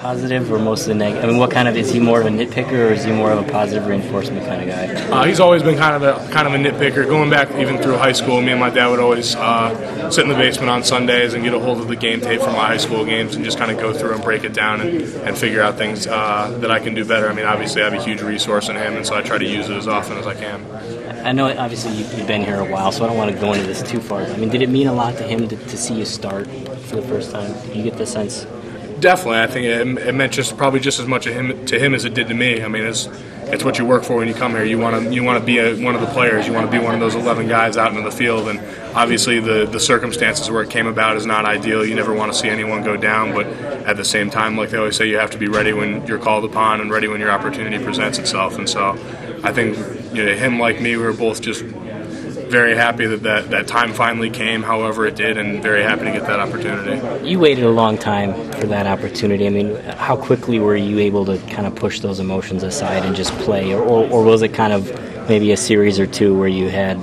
positive or mostly negative? I mean, what kind of, is he more of a nitpicker or is he more of a positive reinforcement kind of guy? He's always been kind of a nitpicker. Going back even through high school, me and my dad would always sit in the basement on Sundays and get a hold of the game tape from my high school games and just kind of go through and break it down and figure out things that I can do better. I mean, obviously I have a huge resource in him, and so I try to use it as often as I can. I know obviously you've been here a while, so I don't want to go into this too far. I mean, did it mean a lot to him to see you start for the first time? Did you get the sense? Definitely. I think it meant probably just as much to him as it did to me. I mean, it's what you work for when you come here. You want to be one of the players. You want to be one of those 11 guys out in the field. And obviously the circumstances where it came about is not ideal. You never want to see anyone go down, but at the same time, like they always say, you have to be ready when you're called upon and ready when your opportunity presents itself. And so I think him like me, we were both just very happy that time finally came, however it did, and very happy to get that opportunity. You waited a long time for that opportunity. I mean, how quickly were you able to kind of push those emotions aside and just play? Or was it kind of maybe a series or two where you had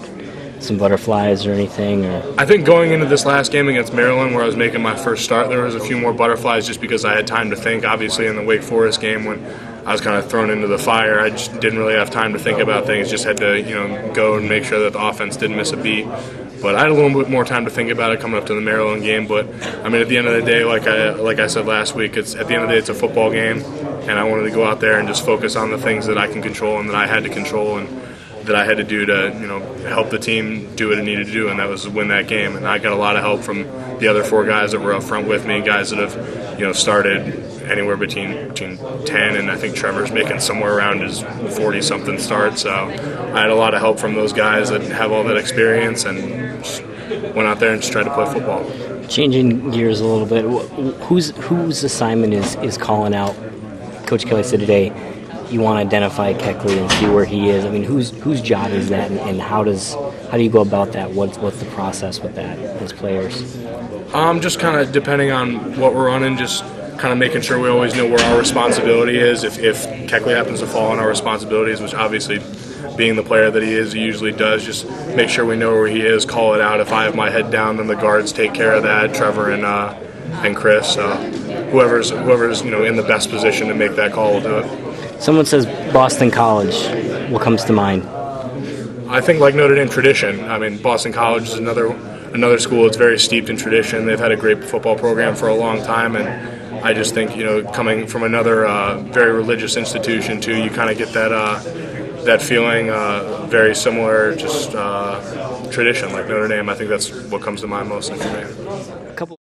some butterflies or anything? Or? I think going into this last game against Maryland, where I was making my first start, there was a few more butterflies just because I had time to think. Obviously in the Wake Forest game, when I was kind of thrown into the fire, I just didn't really have time to think about things. Just had to go and make sure that the offense didn't miss a beat. But I had a little bit more time to think about it coming up to the Maryland game. But I mean, at the end of the day, like I said last week, at the end of the day, it's a football game, and I wanted to go out there and just focus on the things that I can control and that I had to control and that I had to do to help the team do what it needed to do, and that was win that game. And I got a lot of help from the other four guys that were up front with me, guys that have started anywhere between 10 and I think Trevor's making somewhere around his 40-something start. So I had a lot of help from those guys that have all that experience and just went out there and just tried to play football. Changing gears a little bit, whose assignment is calling out? Coach Kelly said today, you want to identify Keckley and see where he is. I mean, whose job is that, and how do you go about that? What's the process with that as players? Just kind of depending on what we're running, just kind of making sure we always know where our responsibility is. If Keckley happens to fall on our responsibilities, which obviously being the player that he is, he usually does, just make sure we know where he is, call it out. If I have my head down, then the guards take care of that, Trevor and Chris. Whoever's in the best position to make that call will do it. Someone says Boston College. What comes to mind? I think like Notre Dame tradition. I mean, Boston College is another school that's very steeped in tradition. They've had a great football program for a long time, and I just think coming from another very religious institution too, you kind of get that feeling very similar, just tradition like Notre Dame. I think that's what comes to mind mostly for me. A couple.